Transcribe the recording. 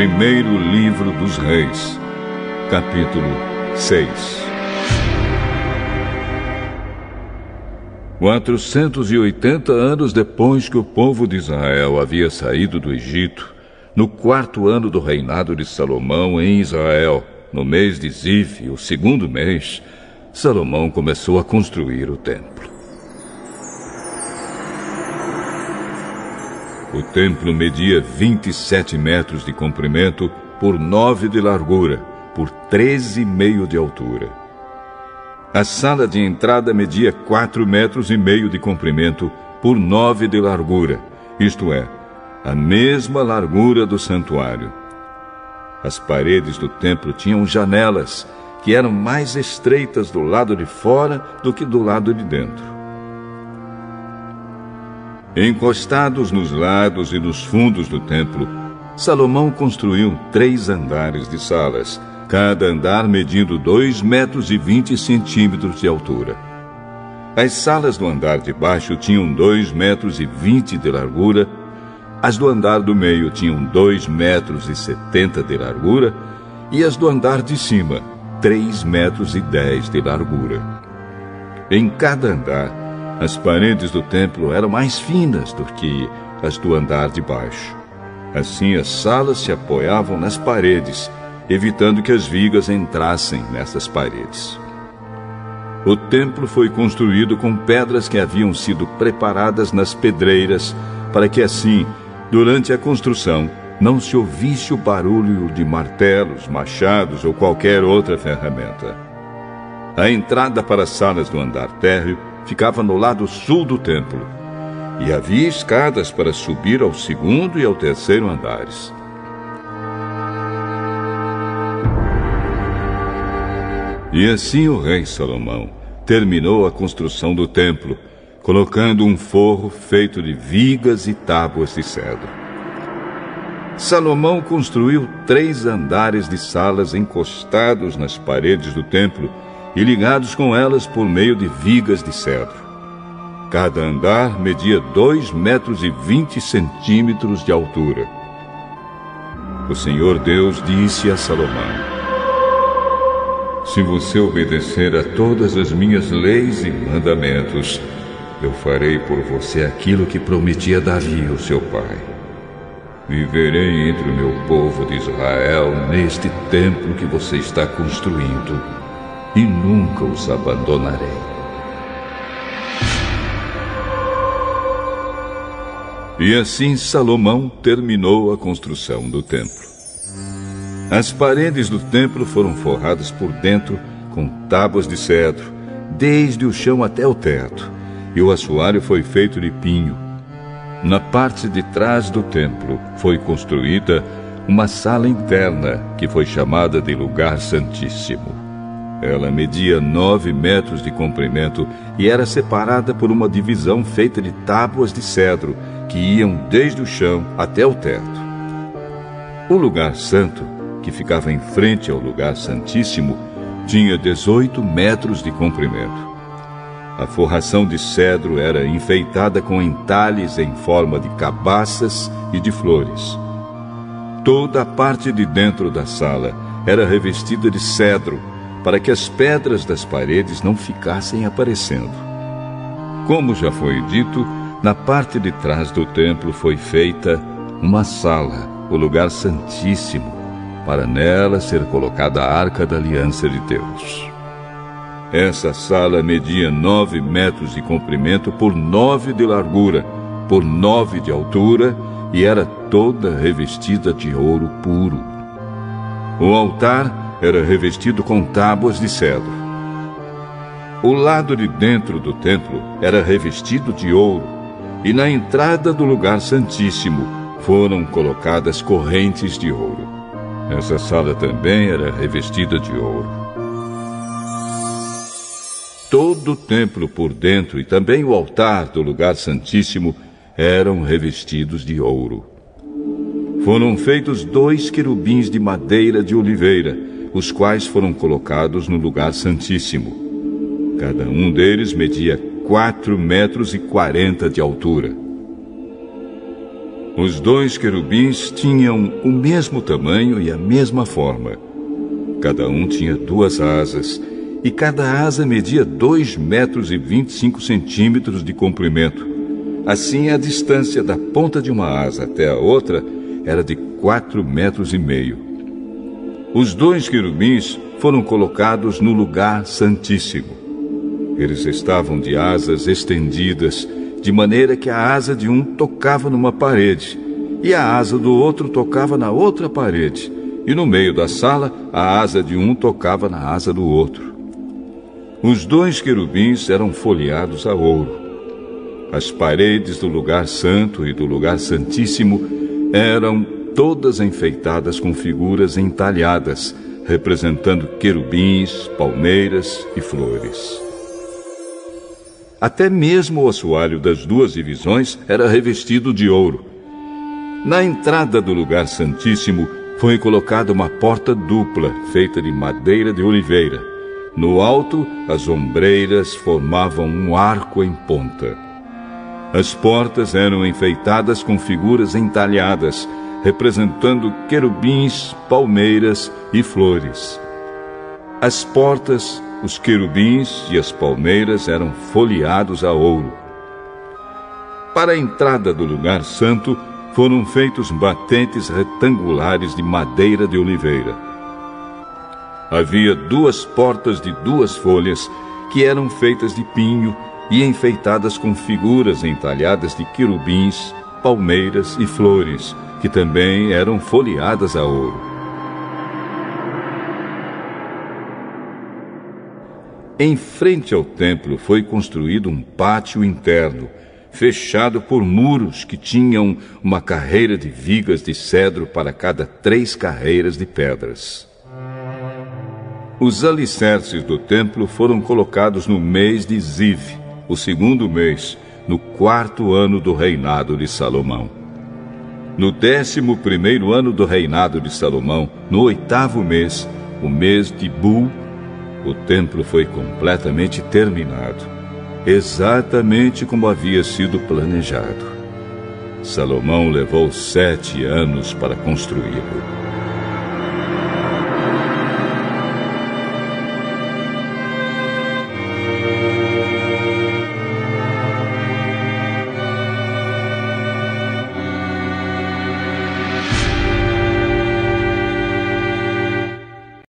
Primeiro Livro dos Reis, capítulo 6. 480 anos depois que o povo de Israel havia saído do Egito, no 4º ano do reinado de Salomão em Israel, no mês de Ziv, o 2º mês, Salomão começou a construir o templo. O templo media 27 metros de comprimento por 9 de largura, por 13,5 de altura. A sala de entrada media 4,5 metros de comprimento por 9 de largura, isto é, a mesma largura do santuário. As paredes do templo tinham janelas, que eram mais estreitas do lado de fora do que do lado de dentro. Encostados nos lados e nos fundos do templo, Salomão construiu 3 andares de salas, cada andar medindo 2,20 metros de altura. As salas do andar de baixo tinham 2,20 metros de largura, as do andar do meio tinham 2,70 metros de largura e as do andar de cima, 3,10 metros de largura. Em cada andar, as paredes do templo eram mais finas do que as do andar de baixo. Assim, as salas se apoiavam nas paredes, evitando que as vigas entrassem nessas paredes. O templo foi construído com pedras que haviam sido preparadas nas pedreiras, para que assim, durante a construção, não se ouvisse o barulho de martelos, machados ou qualquer outra ferramenta. A entrada para as salas do andar térreo ficava no lado sul do templo, e havia escadas para subir ao 2º e ao 3º andares. E assim o rei Salomão terminou a construção do templo, colocando um forro feito de vigas e tábuas de cedro. Salomão construiu 3 andares de salas encostados nas paredes do templo e ligados com elas por meio de vigas de cedro. Cada andar media 2,20 metros de altura. O Senhor Deus disse a Salomão: se você obedecer a todas as minhas leis e mandamentos, eu farei por você aquilo que prometi a Davi, o seu pai. Viverei entre o meu povo de Israel neste templo que você está construindo, e nunca os abandonarei. E assim Salomão terminou a construção do templo. As paredes do templo foram forradas por dentro com tábuas de cedro, desde o chão até o teto, e o assoalho foi feito de pinho. Na parte de trás do templo foi construída uma sala interna, que foi chamada de Lugar Santíssimo. Ela media 9 metros de comprimento e era separada por uma divisão feita de tábuas de cedro, que iam desde o chão até o teto. O lugar santo, que ficava em frente ao Lugar Santíssimo, tinha 18 metros de comprimento. A forração de cedro era enfeitada com entalhes em forma de cabaças e de flores. Toda a parte de dentro da sala era revestida de cedro, para que as pedras das paredes não ficassem aparecendo. Como já foi dito, na parte de trás do templo foi feita uma sala, o Lugar Santíssimo, para nela ser colocada a Arca da Aliança de Deus. Essa sala media 9 metros de comprimento por 9 de largura, por 9 de altura, e era toda revestida de ouro puro. O altar era revestido com tábuas de cedro. O lado de dentro do templo era revestido de ouro, e na entrada do Lugar Santíssimo foram colocadas correntes de ouro. Essa sala também era revestida de ouro. Todo o templo por dentro e também o altar do Lugar Santíssimo eram revestidos de ouro. Foram feitos 2 querubins de madeira de oliveira, os quais foram colocados no Lugar Santíssimo. Cada um deles media 4,40 metros de altura. Os 2 querubins tinham o mesmo tamanho e a mesma forma. Cada um tinha 2 asas, e cada asa media 2,25 metros de comprimento. Assim, a distância da ponta de uma asa até a outra era de 4,5 metros. Os 2 querubins foram colocados no lugar santíssimo. Eles estavam de asas estendidas, de maneira que a asa de um tocava numa parede, e a asa do outro tocava na outra parede, e no meio da sala, a asa de um tocava na asa do outro. Os 2 querubins eram folheados a ouro. As paredes do lugar santo e do lugar santíssimo eram todas enfeitadas com figuras entalhadas, representando querubins, palmeiras e flores. Até mesmo o assoalho das 2 divisões era revestido de ouro. Na entrada do lugar santíssimo foi colocada uma porta dupla, feita de madeira de oliveira. No alto, as ombreiras formavam um arco em ponta. As portas eram enfeitadas com figuras entalhadas, representando querubins, palmeiras e flores. As portas, os querubins e as palmeiras eram folheados a ouro. Para a entrada do lugar santo, foram feitos batentes retangulares de madeira de oliveira. Havia 2 portas de 2 folhas, que eram feitas de pinho e enfeitadas com figuras entalhadas de querubins, palmeiras e flores, que também eram folheadas a ouro. Em frente ao templo foi construído um pátio interno, fechado por muros que tinham uma carreira de vigas de cedro para cada 3 carreiras de pedras. Os alicerces do templo foram colocados no mês de Ziv, o 2º mês, no 4º ano do reinado de Salomão. No 11º ano do reinado de Salomão, no 8º mês, o mês de Bul, o templo foi completamente terminado, exatamente como havia sido planejado. Salomão levou 7 anos para construí-lo.